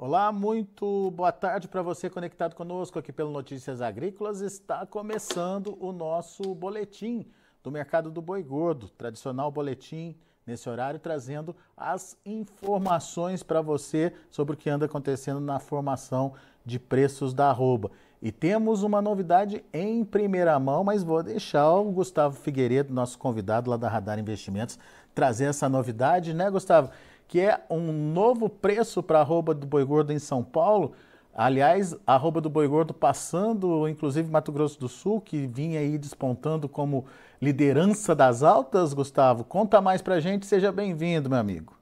Olá, muito boa tarde para você conectado conosco aqui pelo Notícias Agrícolas. Está começando o nosso boletim do mercado do boi gordo, tradicional boletim nesse horário, trazendo as informações para você sobre o que anda acontecendo na formação de preços da arroba. E temos uma novidade em primeira mão, mas vou deixar o Gustavo Figueiredo, nosso convidado lá da Radar Investimentos, trazer essa novidade, né, Gustavo? Que é um novo preço para a arroba do boi gordo em São Paulo. Aliás, a arroba do boi gordo passando, inclusive Mato Grosso do Sul, que vinha aí despontando como liderança das altas, Gustavo. Conta mais para a gente, seja bem-vindo, meu amigo.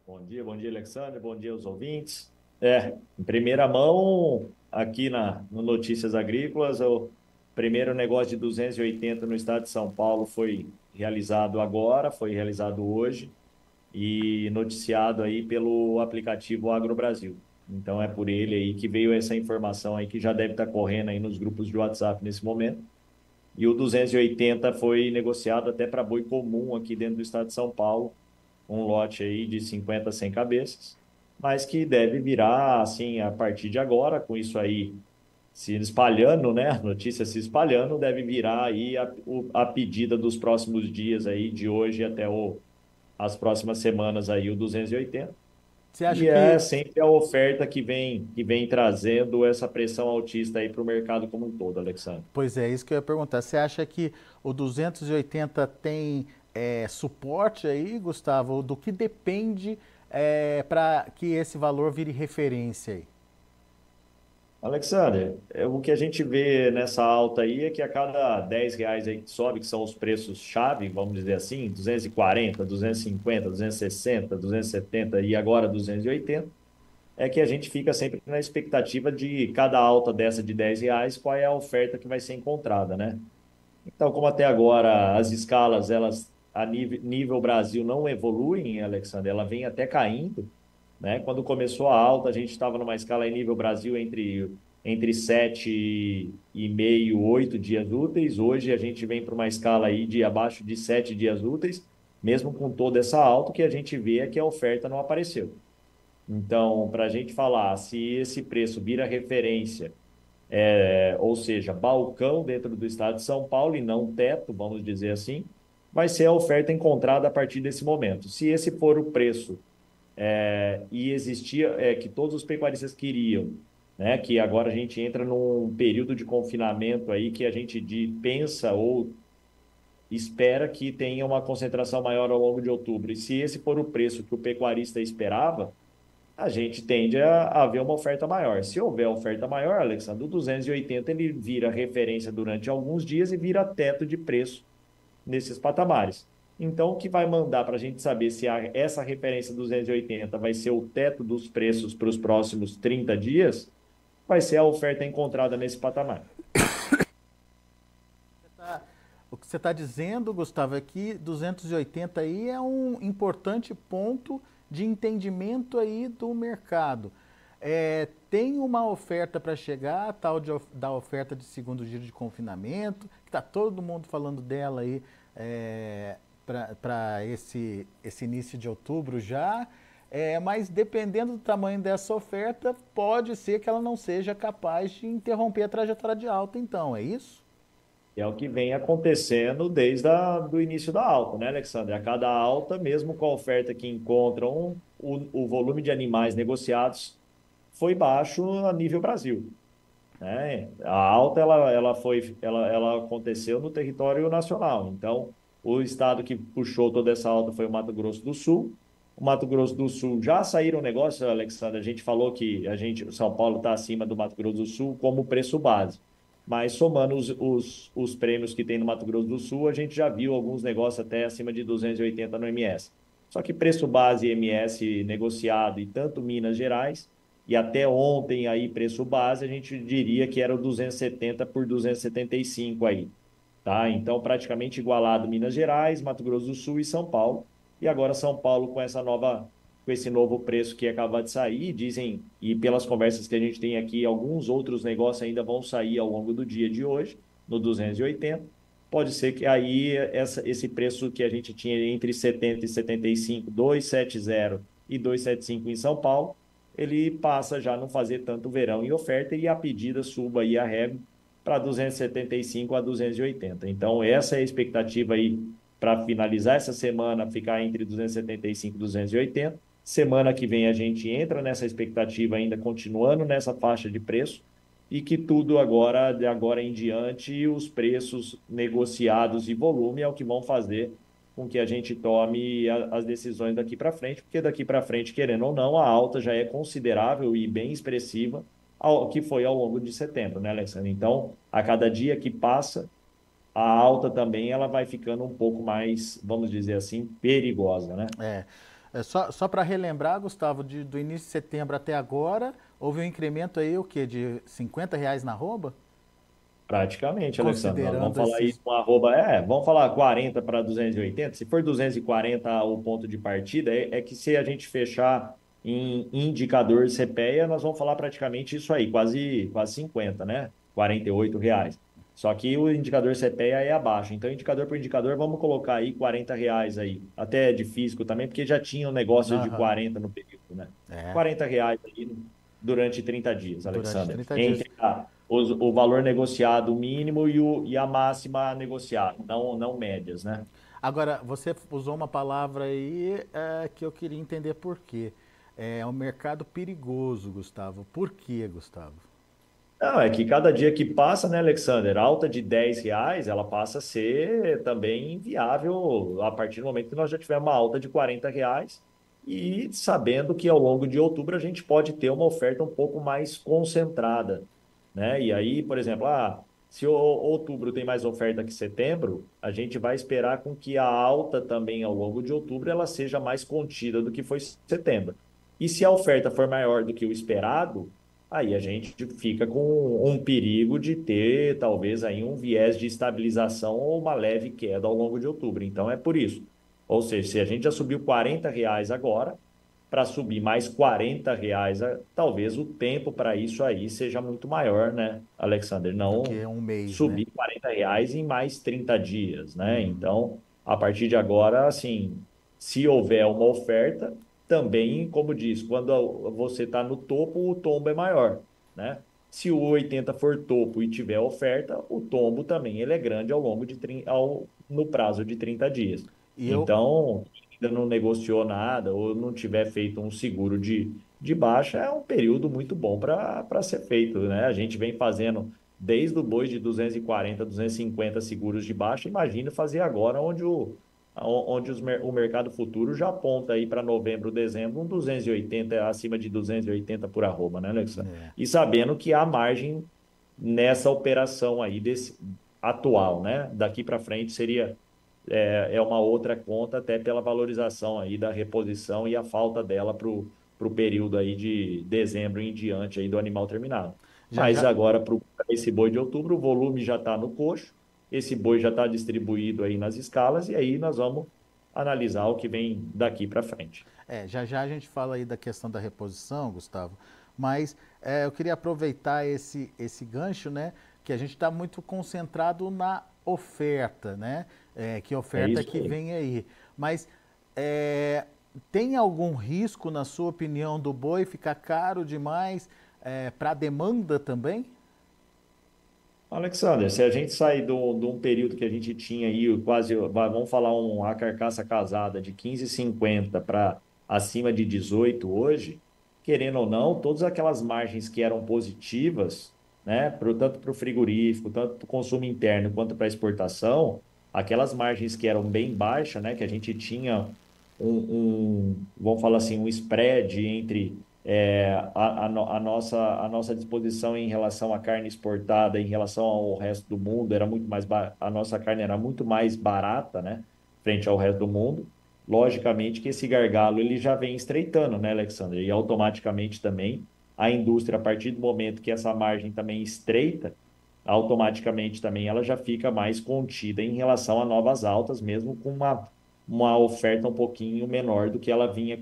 Bom dia, Alexandre, bom dia aos ouvintes. Em primeira mão, aqui no Notícias Agrícolas, o primeiro negócio de 280 no estado de São Paulo foi realizado agora, foi realizado hoje e noticiado aí pelo aplicativo AgroBrasil. Então é por ele aí que veio essa informação aí que já deve estar correndo aí nos grupos de WhatsApp nesse momento. E o 280 foi negociado até para boi comum aqui dentro do estado de São Paulo, um lote aí de 50 a 100 cabeças, mas que deve virar, assim, a partir de agora, com isso aí se espalhando, né, a notícia se espalhando, deve virar aí a pedida dos próximos dias aí, de hoje até as próximas semanas aí, o 280. Você acha E é que, sempre a oferta que vem trazendo essa pressão altista aí para o mercado como um todo, Alexandre. pois é, isso que eu ia perguntar, você acha que o 280 tem suporte aí, Gustavo? Do que depende para que esse valor vire referência aí? Alexander, o que a gente vê nessa alta aí é que a cada R$ 10 aí que sobe, que são os preços-chave, vamos dizer assim, 240, 250, 260, 270 e agora 280, é que a gente fica sempre na expectativa de cada alta dessa de R$ 10, qual é a oferta que vai ser encontrada, né? Então, como até agora as escalas, elas a nível Brasil não evoluem, Alexander, ela vem até caindo, né? Quando começou a alta, a gente estava numa escala em nível Brasil entre 7,5, 8 dias úteis. Hoje a gente vem para uma escala aí de abaixo de 7 dias úteis, mesmo com toda essa alta, o que a gente vê é que a oferta não apareceu. Então, para a gente falar se esse preço vira referência, ou seja, balcão dentro do estado de São Paulo e não teto, vamos dizer assim, vai ser a oferta encontrada a partir desse momento. Se esse for o preço e existia que todos os pecuaristas queriam, né? Que agora a gente entra num período de confinamento aí que a gente pensa ou espera que tenha uma concentração maior ao longo de outubro. E se esse for o preço que o pecuarista esperava, a gente tende a ver uma oferta maior. Se houver oferta maior, Alexandre, o 280 ele vira referência durante alguns dias e vira teto de preço nesses patamares. Então, o que vai mandar para a gente saber se essa referência 280 vai ser o teto dos preços para os próximos 30 dias, vai ser a oferta encontrada nesse patamar. O que você está dizendo, Gustavo, é que 280 aí é um importante ponto de entendimento aí do mercado. Tem uma oferta para chegar, a tal da oferta de segundo giro de confinamento, que está todo mundo falando dela aí para esse início de outubro já. Mas dependendo do tamanho dessa oferta, pode ser que ela não seja capaz de interromper a trajetória de alta, então, é isso? E é o que vem acontecendo desde do início da alta, né, Alexandre? A cada alta, mesmo com a oferta que encontram, o volume de animais negociados foi baixo a nível Brasil, né? A alta ela aconteceu no território nacional. Então, o estado que puxou toda essa alta foi o Mato Grosso do Sul. O Mato Grosso do Sul já saíram negócios, Alexandre. A gente falou que o São Paulo está acima do Mato Grosso do Sul como preço base. Mas somando os prêmios que tem no Mato Grosso do Sul, a gente já viu alguns negócios até acima de 280 no MS. Só que preço base MS negociado e tanto Minas Gerais e até ontem aí, preço base, a gente diria que era o 270 por 275 aí, tá? Então, praticamente igualado Minas Gerais, Mato Grosso do Sul e São Paulo. E agora São Paulo com esse novo preço que acaba de sair, dizem, e pelas conversas que a gente tem aqui, alguns outros negócios ainda vão sair ao longo do dia de hoje, no 280. Pode ser que aí esse preço que a gente tinha entre 70 e 75, 270 e 275 em São Paulo, ele passa já a não fazer tanto verão em oferta e a pedida suba aí a régua para 275 a 280. Então, essa é a expectativa aí para finalizar essa semana, ficar entre 275 e 280. Semana que vem a gente entra nessa expectativa ainda, continuando nessa faixa de preço, e que tudo agora, de agora em diante, os preços negociados e volume é o que vão fazer com que a gente tome as decisões daqui para frente, porque daqui para frente, querendo ou não, a alta já é considerável e bem expressiva ao que foi ao longo de setembro, né, Alexandre? Então, a cada dia que passa, a alta também ela vai ficando um pouco mais, vamos dizer assim, perigosa, né? É, só para relembrar, Gustavo, do início de setembro até agora, houve um incremento aí, o quê? De R$ 50 na arroba? Praticamente, Alexandre. Nós vamos Considerando falar esses. isso com arroba, vamos falar 40 para 280. Se for 240 o ponto de partida, é que se a gente fechar em indicador CPEA, nós vamos falar praticamente isso aí, quase 50, né? R$ 48. Só que o indicador CPEA é abaixo. Então, indicador por indicador, vamos colocar aí R$ 40 aí. Até de físico também, porque já tinha um negócio de Aham. 40 no período, né? É, R$ 40 aí durante 30 dias, durante Alexander. 30 dias. Entre o valor negociado mínimo e a máxima negociada, não médias, né? Agora, você usou uma palavra aí que eu queria entender por quê. É um mercado perigoso, Gustavo. Por quê, Gustavo? Não, é que cada dia que passa, né, Alexander, alta de R$ 10, ela passa a ser também inviável a partir do momento que nós já tivermos uma alta de R$ 40 e sabendo que ao longo de outubro a gente pode ter uma oferta um pouco mais concentrada, né? E aí, por exemplo, se outubro tem mais oferta que setembro, a gente vai esperar com que a alta também ao longo de outubro ela seja mais contida do que foi setembro. E se a oferta for maior do que o esperado, aí a gente fica com um perigo de ter talvez aí um viés de estabilização ou uma leve queda ao longo de outubro. Então é por isso. Ou seja, se a gente já subiu R$ 40 agora, para subir mais R$ 40, talvez o tempo para isso aí seja muito maior, né, Alexander? Do Não que um mês, né? subir R$ 40 em mais 30 dias, né? Então, a partir de agora, assim, se houver uma oferta, também, como diz, quando você está no topo, o tombo é maior, né? Se o 80 for topo e tiver oferta, o tombo também ele é grande ao longo de no prazo de 30 dias. E eu, Então, ainda não negociou nada ou não tiver feito um seguro de baixa, é um período muito bom para ser feito, né? A gente vem fazendo desde o boi de 240, 250 seguros de baixa, imagina fazer agora o mercado futuro já aponta aí para novembro, dezembro, um 280, acima de 280 por arroba, né, Alexa? é, E sabendo que há margem nessa operação aí atual, né? Daqui para frente seria é uma outra conta, até pela valorização aí da reposição e a falta dela para o período aí de dezembro em diante aí do animal terminado. já Mas já, agora, para esse boi de outubro, o volume já está no coxo, esse boi já está distribuído aí nas escalas, e aí nós vamos analisar o que vem daqui para frente. já a gente fala aí da questão da reposição, Gustavo, mas eu queria aproveitar esse gancho, né? Que a gente está muito concentrado na oferta, né? Que É oferta isso que aí. vem aí. Mas tem algum risco, na sua opinião, do boi ficar caro demais para a demanda também? Alexander, se a gente sair de um período que a gente tinha aí, quase, vamos falar uma carcaça casada de 15,50 para acima de 18 hoje, querendo ou não, todas aquelas margens que eram positivas, né, tanto para o frigorífico, tanto para o consumo interno quanto para a exportação, aquelas margens que eram bem baixas, né, que a gente tinha vamos falar assim, um spread entre a nossa disposição em relação à carne exportada, em relação ao resto do mundo, era muito mais a nossa carne era muito mais barata, né, frente ao resto do mundo. Logicamente que esse gargalo ele já vem estreitando, né, Alexandre? E automaticamente também a indústria, a partir do momento que essa margem também estreita, automaticamente também ela já fica mais contida em relação a novas altas, mesmo com uma oferta um pouquinho menor do que ela vinha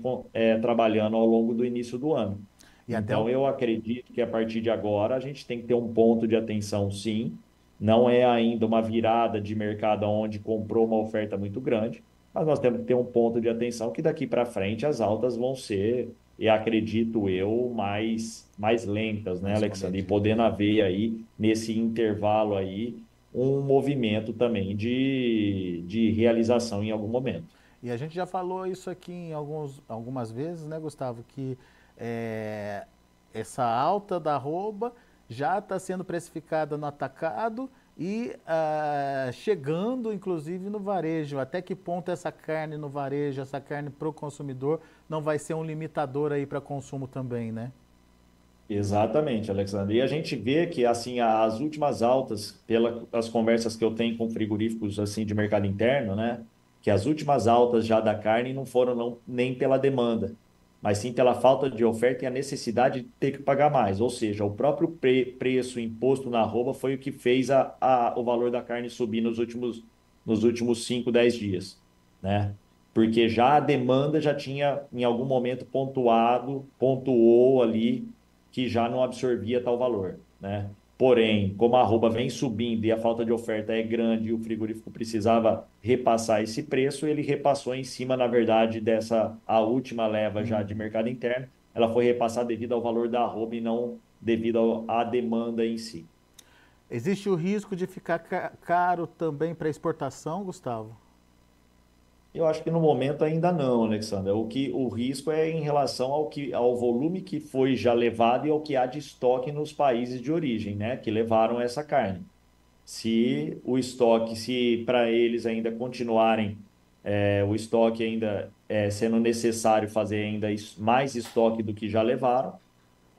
trabalhando ao longo do início do ano. E até Então, o, eu acredito que a partir de agora a gente tem que ter um ponto de atenção, sim. Não é ainda uma virada de mercado onde comprou uma oferta muito grande, Mas nós temos que ter um ponto de atenção que daqui para frente as altas vão ser, e acredito eu, mais lentas, né, Mais Alexandre? E comedidas. podendo haver aí, nesse intervalo aí, um movimento também de realização em algum momento. E a gente já falou isso aqui em algumas vezes, né, Gustavo, que é, essa alta da arroba já está sendo precificada no atacado e chegando, inclusive, no varejo. Até que ponto essa carne no varejo, essa carne para o consumidor, não vai ser um limitador aí para consumo também, né? Exatamente, Alexandre. E a gente vê que assim as últimas altas, pelas conversas que eu tenho com frigoríficos assim de mercado interno, né, que as últimas altas já da carne não foram nem pela demanda, mas sim pela falta de oferta e a necessidade de ter que pagar mais. Ou seja, o próprio preço imposto na arroba foi o que fez o valor da carne subir nos últimos 5, 10 dias, né? Porque já a demanda já tinha em algum momento pontuou ali que já não absorvia tal valor, né? Porém, como a arroba vem subindo e a falta de oferta é grande e o frigorífico precisava repassar esse preço, ele repassou em cima, na verdade, a última leva já de Uhum. mercado interno, ela foi repassada devido ao valor da arroba e não devido à demanda em si. Existe o risco de ficar caro também para exportação, Gustavo? Eu acho que no momento ainda não, Alexandre. O risco é em relação ao volume que foi já levado e ao que há de estoque nos países de origem, né, que levaram essa carne. Se o estoque, se para eles ainda continuarem o estoque ainda sendo necessário fazer ainda mais estoque do que já levaram,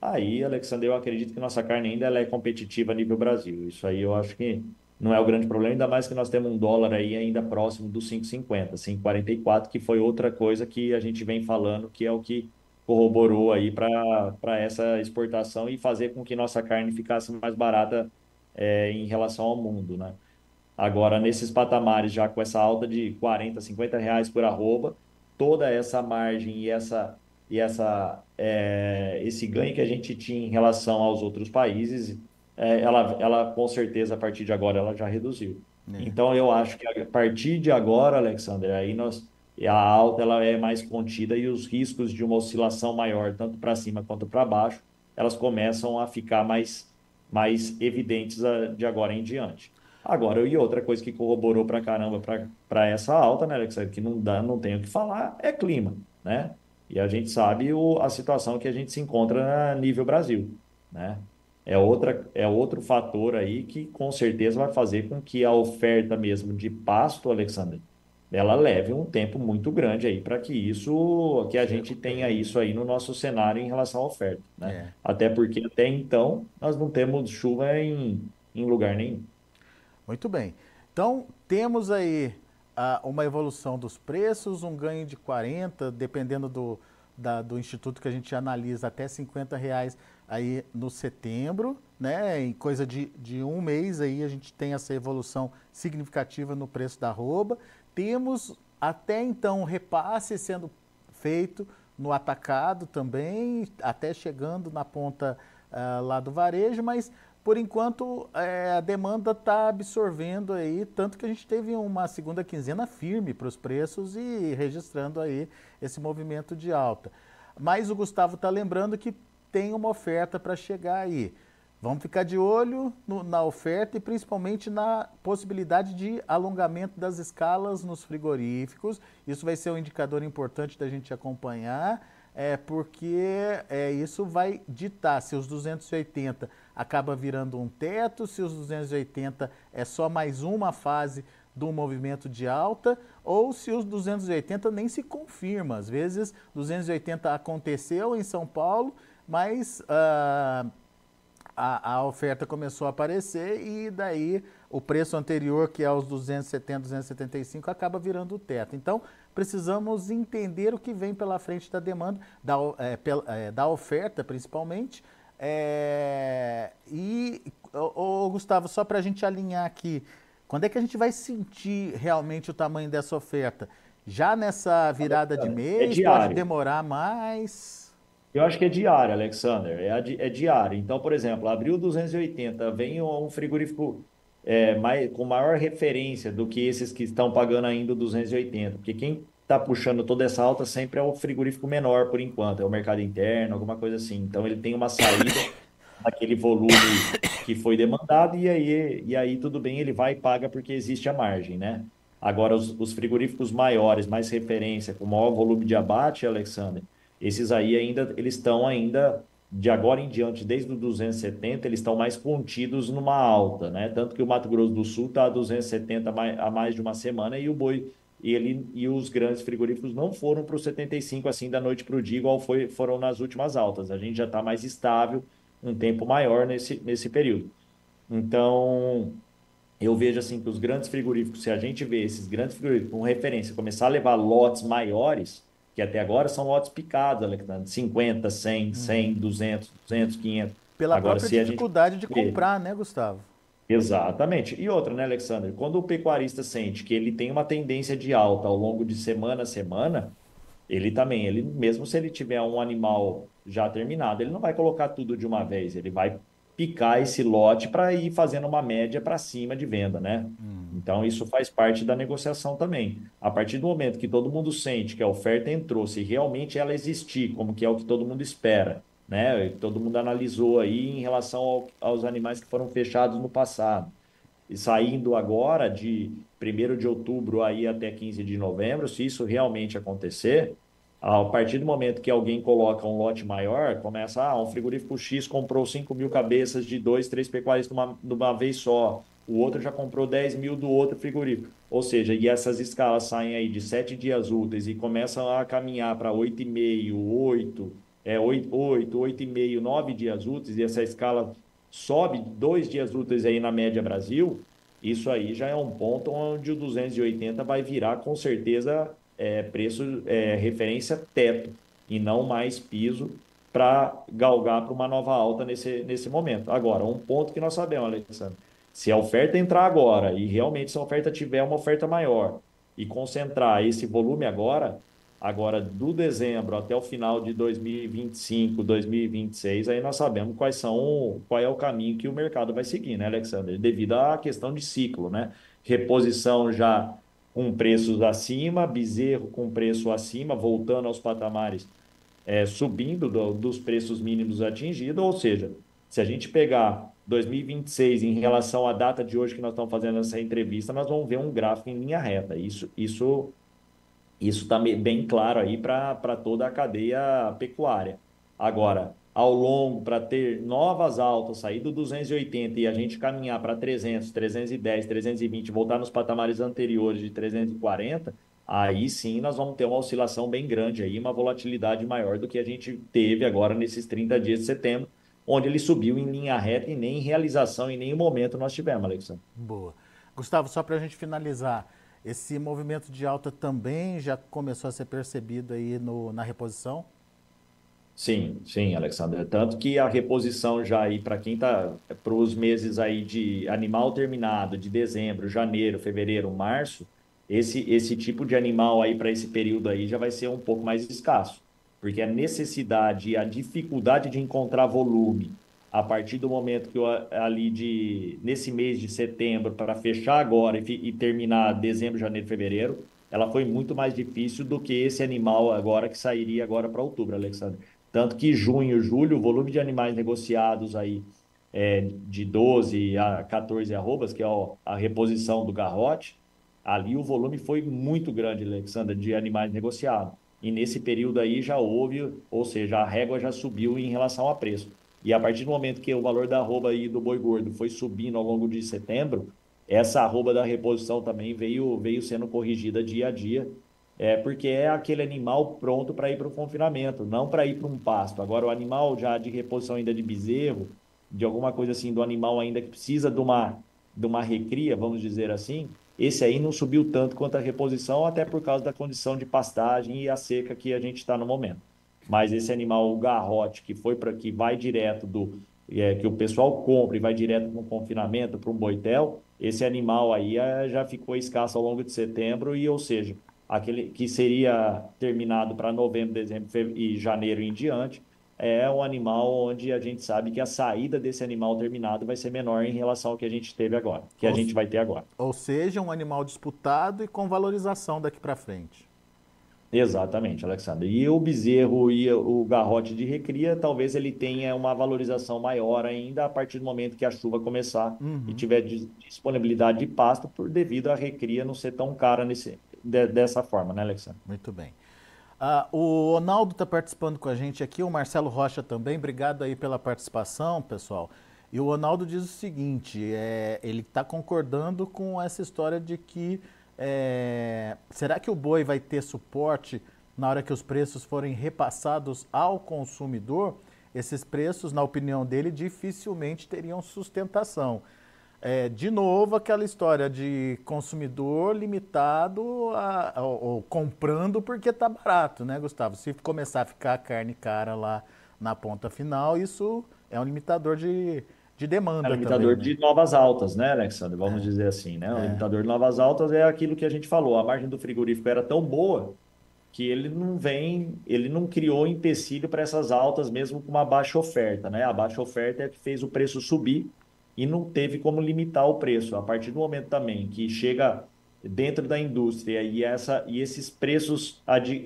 aí, Alexandre, eu acredito que nossa carne ainda ela é competitiva a nível Brasil. Isso aí eu acho que não é o grande problema, ainda mais que nós temos um dólar aí ainda próximo dos 5,50, 5,44, que foi outra coisa que a gente vem falando, que é o que corroborou aí para essa exportação e fazer com que nossa carne ficasse mais barata em relação ao mundo, né? Agora, nesses patamares, já com essa alta de 40, 50 reais por arroba, toda essa margem esse ganho que a gente tinha em relação aos outros países, ela com certeza, a partir de agora, ela já reduziu. É. Então, eu acho que a partir de agora, Alexander, a alta ela é mais contida e os riscos de uma oscilação maior, tanto para cima quanto para baixo, elas começam a ficar mais evidentes de agora em diante. Agora, e outra coisa que corroborou pra caramba para essa alta, né, Alex, que não tem o que falar, é clima, né? E a gente sabe a situação que a gente se encontra a nível Brasil, né? É outro fator aí que com certeza vai fazer com que a oferta mesmo de pasto, Alexandre, ela leve um tempo muito grande aí para que a Se gente tenha recupere, né? isso aí no nosso cenário em relação à oferta, né? É. Até porque até então nós não temos chuva em lugar nenhum. Muito bem. Então, temos aí uma evolução dos preços, um ganho de 40, dependendo do instituto que a gente analisa, até 50 reais aí no setembro, né? Em coisa de um mês aí a gente tem essa evolução significativa no preço da arroba. Temos até então um repasse sendo feito no atacado também, até chegando na ponta lá do varejo, mas por enquanto a demanda está absorvendo aí, tanto que a gente teve uma segunda quinzena firme para os preços e registrando aí esse movimento de alta. Mas o Gustavo está lembrando que tem uma oferta para chegar aí. Vamos ficar de olho na oferta e principalmente na possibilidade de alongamento das escalas nos frigoríficos. Isso vai ser um indicador importante da gente acompanhar, porque isso vai ditar se os 280 acaba virando um teto, se os 280 é só mais uma fase do movimento de alta, ou se os 280 nem se confirma. Às vezes, 280 aconteceu em São Paulo, mas a oferta começou a aparecer e daí o preço anterior, que é os 270, 275, acaba virando o teto. Então, precisamos entender o que vem pela frente da demanda, da oferta principalmente. Gustavo, só para a gente alinhar aqui, quando é que a gente vai sentir realmente o tamanho dessa oferta? Já nessa virada de É mês? Pode diário. demorar mais? Eu acho que é diário, Alexander. É diário. Então, por exemplo, abriu 280, vem um frigorífico. com maior referência do que esses que estão pagando ainda o 280, porque quem está puxando toda essa alta sempre é o frigorífico menor, por enquanto, é o mercado interno, alguma coisa assim. Então, ele tem uma saída naquele volume que foi demandado, e aí tudo bem, ele vai e paga porque existe a margem, né? Agora, os frigoríficos maiores, mais referência, com maior volume de abate, Alexander, esses aí ainda, eles estão ainda, de agora em diante, desde o 270, eles estão mais contidos numa alta, né? Tanto que o Mato Grosso do Sul está a 270 há mais de uma semana, e o boi, e os grandes frigoríficos não foram para os 75 assim da noite para o dia, igual foram nas últimas altas. A gente já está mais estável um tempo maior nesse período. Então, eu vejo assim que os grandes frigoríficos, se a gente vê esses grandes frigoríficos com referência, começar a levar lotes maiores, que até agora são lotes picados, Alexandre, 50, 100, 100, 200, 200, 500. Pela Agora, própria se a gente dificuldade de vê. comprar, né, Gustavo? Exatamente. E outra, né, Alexandre? Quando o pecuarista sente que ele tem uma tendência de alta ao longo de semana a semana, ele também, ele mesmo se ele tiver um animal já terminado, ele não vai colocar tudo de uma vez, ele vai picar esse lote para ir fazendo uma média para cima de venda, né? Então isso faz parte da negociação também. A partir do momento que todo mundo sente que a oferta entrou, se realmente ela existir, como que é o que todo mundo espera, né? Todo mundo analisou aí em relação aos animais que foram fechados no passado. E saindo agora de 1º de outubro aí até 15 de novembro, se isso realmente acontecer, a partir do momento que alguém coloca um lote maior, começa, um frigorífico X comprou 5 mil cabeças de dois, três pecuários de uma vez só, o outro já comprou 10 mil do outro frigorífico. Ou seja, e essas escalas saem aí de 7 dias úteis e começam a caminhar para 8,5, 8, 8, 8,5, 9 dias úteis, e essa escala sobe 2 dias úteis aí na média Brasil, isso aí já é um ponto onde o 280 vai virar com certeza preço referência teto e não mais piso para galgar para uma nova alta nesse momento. Agora, um ponto que nós sabemos, Alexandre, se a oferta entrar agora e realmente se a oferta tiver uma oferta maior e concentrar esse volume agora do dezembro até o final de 2025, 2026, aí nós sabemos qual é o caminho que o mercado vai seguir, né, Alexander? Devido à questão de ciclo, né? Reposição já com preços acima, bezerro com preço acima, voltando aos patamares, subindo dos preços mínimos atingidos, ou seja, se a gente pegar 2026 em relação à data de hoje que nós estamos fazendo essa entrevista, nós vamos ver um gráfico em linha reta. Isso está bem claro aí para toda a cadeia pecuária. Agora, ao longo, para ter novas altas, sair do 280 e a gente caminhar para 300, 310, 320, voltar nos patamares anteriores de 340, aí sim nós vamos ter uma oscilação bem grande aí, uma volatilidade maior do que a gente teve agora nesses 30 dias de setembro, onde ele subiu em linha reta e nem em realização em nenhum momento nós tivemos, Alexandre. Boa. Gustavo, só para a gente finalizar, esse movimento de alta também já começou a ser percebido aí na reposição? Sim, sim, Alexandre. Tanto que a reposição já aí para quem tá para os meses aí de animal terminado, de dezembro, janeiro, fevereiro, março, esse tipo de animal aí para esse período aí já vai ser um pouco mais escasso, porque a necessidade e a dificuldade de encontrar volume a partir do momento que nesse mês de setembro para fechar agora e terminar dezembro, janeiro, fevereiro, ela foi muito mais difícil do que esse animal agora que sairia agora para outubro, Alexandre. Tanto que junho, julho, o volume de animais negociados aí de 12 a 14 arrobas, que é a reposição do garrote, ali o volume foi muito grande, Alexandre, de animais negociados. E nesse período aí já houve, ou seja, a régua já subiu em relação a preço. E a partir do momento que o valor da arroba aí do boi gordo foi subindo ao longo de setembro, essa arroba da reposição também veio sendo corrigida dia a dia, porque é aquele animal pronto para ir para o confinamento, não para ir para um pasto. Agora, o animal já de reposição ainda de bezerro, de alguma coisa assim, do animal ainda que precisa de uma recria, vamos dizer assim, esse aí não subiu tanto quanto a reposição, até por causa da condição de pastagem e a seca que a gente está no momento. Mas esse animal, o garrote, que vai direto que o pessoal compra e vai direto no confinamento para um boitel, esse animal aí já ficou escasso ao longo de setembro, ou seja, aquele que seria terminado para novembro, dezembro e janeiro em diante, é um animal onde a gente sabe que a saída desse animal terminado vai ser menor em relação ao que a gente teve agora, que a Ou, gente vai ter agora. ou seja, um animal disputado e com valorização daqui para frente. Exatamente, Alexandre. E o bezerro e o garrote de recria, talvez ele tenha uma valorização maior ainda a partir do momento que a chuva começar e Uhum. tiver disponibilidade de pasto, por devido à recria não ser tão cara dessa forma, né, Alexandre? Muito bem. O Ronaldo está participando com a gente aqui, o Marcelo Rocha também. Obrigado aí pela participação, pessoal. E o Ronaldo diz o seguinte: ele está concordando com essa história de que será que o boi vai ter suporte na hora que os preços forem repassados ao consumidor? Esses preços, na opinião dele, dificilmente teriam sustentação. De novo, aquela história de consumidor limitado ou comprando porque tá barato, né, Gustavo? Se começar a ficar a carne cara lá na ponta final, isso é um limitador de É um demanda também, limitador né? de novas altas, né, Alexandre? Vamos dizer assim, né? O limitador de novas altas é aquilo que a gente falou. A margem do frigorífico era tão boa que ele não criou empecilho para essas altas, mesmo com uma baixa oferta, né? A baixa oferta é que fez o preço subir e não teve como limitar o preço. A partir do momento também que chega dentro da indústria e esses preços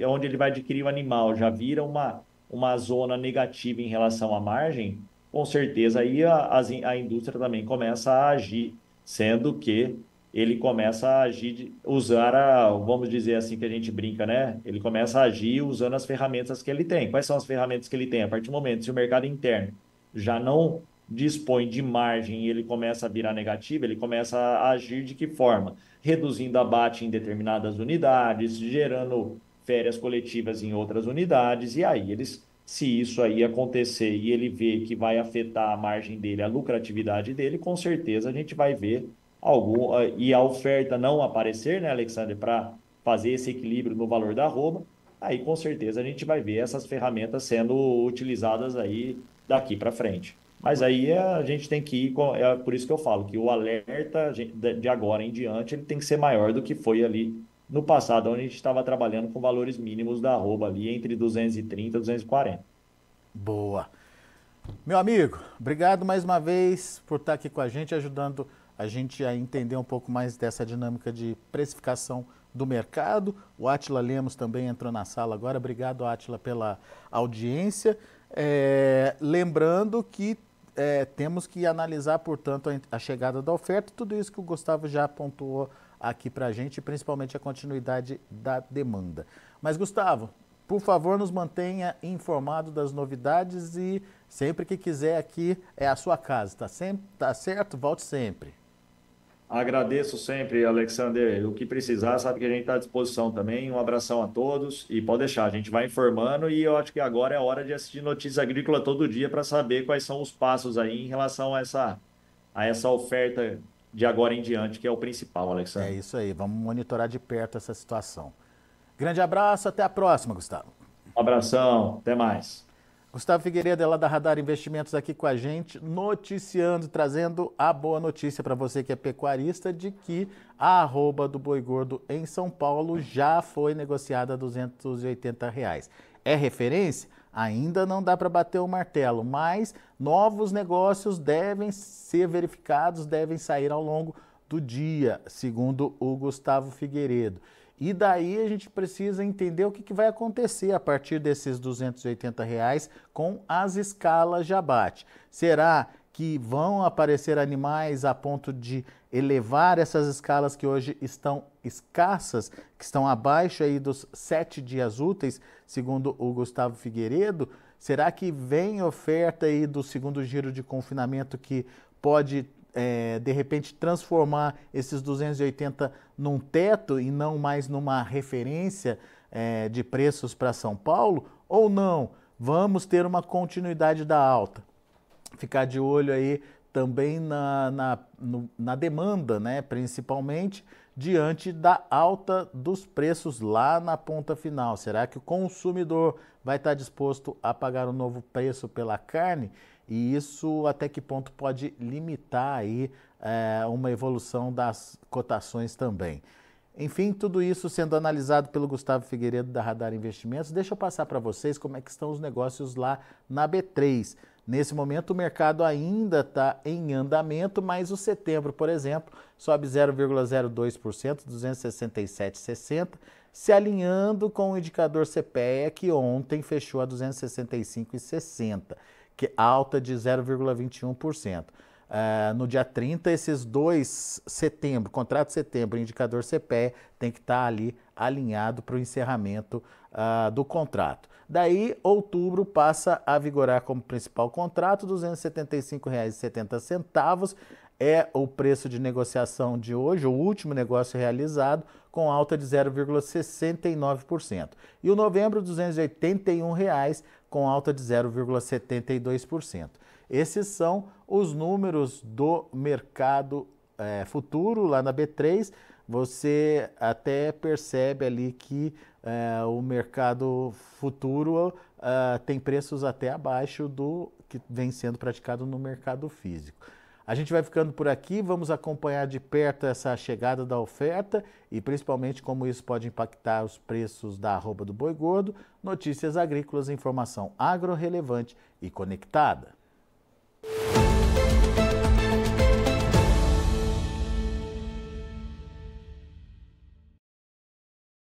onde ele vai adquirir o animal já vira uma zona negativa em relação à margem, com certeza aí a indústria também começa a agir, sendo que ele começa a agir, usar vamos dizer assim que a gente brinca, né? Ele começa a agir usando as ferramentas que ele tem. Quais são as ferramentas que ele tem? A partir do momento, se o mercado interno já não dispõe de margem e ele começa a virar negativo, ele começa a agir de que forma? Reduzindo abate em determinadas unidades, gerando férias coletivas em outras unidades, e aí se isso aí acontecer e ele vê que vai afetar a margem dele, a lucratividade dele, com certeza a gente vai ver e a oferta não aparecer, né, Alexandre, para fazer esse equilíbrio no valor da arroba, aí com certeza a gente vai ver essas ferramentas sendo utilizadas aí daqui para frente. Mas aí a gente tem que ir, é por isso que eu falo que o alerta de agora em diante ele tem que ser maior do que foi ali no passado, onde a gente estava trabalhando com valores mínimos da arroba ali entre 230 e 240. Boa. Meu amigo, obrigado mais uma vez por estar aqui com a gente, ajudando a gente a entender um pouco mais dessa dinâmica de precificação do mercado. O Átila Lemos também entrou na sala agora. Obrigado, Átila, pela audiência. Lembrando que temos que analisar, portanto, a chegada da oferta, tudo isso que o Gustavo já pontuou aqui para a gente, principalmente a continuidade da demanda. Mas, Gustavo, por favor, nos mantenha informado das novidades e sempre que quiser aqui é a sua casa, tá certo? Volte sempre. Agradeço sempre, Alexander. O que precisar, sabe que a gente está à disposição também. Um abração a todos e pode deixar, a gente vai informando e eu acho que agora é hora de assistir Notícia Agrícola todo dia para saber quais são os passos aí em relação a essa oferta de agora em diante, que é o principal, É Alexander. isso aí, vamos monitorar de perto essa situação. Grande abraço, até a próxima, Gustavo. Um abração, até mais. Gustavo Figueiredo é lá da Radar Investimentos aqui com a gente, noticiando, trazendo a boa notícia para você que é pecuarista de que a arroba do boi gordo em São Paulo já foi negociada a R$ 280. É referência? Ainda não dá para bater o martelo, mas novos negócios devem ser verificados, devem sair ao longo do dia, segundo o Gustavo Figueiredo. E daí a gente precisa entender o que vai acontecer a partir desses R$ 280 com as escalas de abate. Será que vão aparecer animais a ponto de elevar essas escalas que hoje estão escassas, que estão abaixo aí dos 7 dias úteis, segundo o Gustavo Figueiredo? Será que vem oferta aí do segundo giro de confinamento que pode de repente transformar esses 280 num teto e não mais numa referência de preços para São Paulo? Ou não? Vamos ter uma continuidade da alta. Ficar de olho aí também na demanda, né? Principalmente diante da alta dos preços lá na ponta final. Será que o consumidor vai estar disposto a pagar um novo preço pela carne? E isso até que ponto pode limitar aí uma evolução das cotações também. Enfim, tudo isso sendo analisado pelo Gustavo Figueiredo da Radar Investimentos. Deixa eu passar para vocês como é que estão os negócios lá na B3. Nesse momento o mercado ainda está em andamento, mas o setembro, por exemplo, sobe 0,02%, 267,60, se alinhando com o indicador CPEA, que ontem fechou a 265,60, que é alta de 0,21%. No dia 30, esses dois setembro, contrato de setembro e indicador CPE tem que estar ali alinhado para o encerramento do contrato. Daí, outubro passa a vigorar como principal contrato, R$ 275,70 é o preço de negociação de hoje, o último negócio realizado, com alta de 0,69%. E o novembro, R$ 281,00, com alta de 0,72%. Esses são os números do mercado futuro lá na B3. Você até percebe ali que o mercado futuro tem preços até abaixo do que vem sendo praticado no mercado físico. A gente vai ficando por aqui, vamos acompanhar de perto essa chegada da oferta e principalmente como isso pode impactar os preços da arroba do boi gordo. Notícias agrícolas, informação agro relevante e conectada.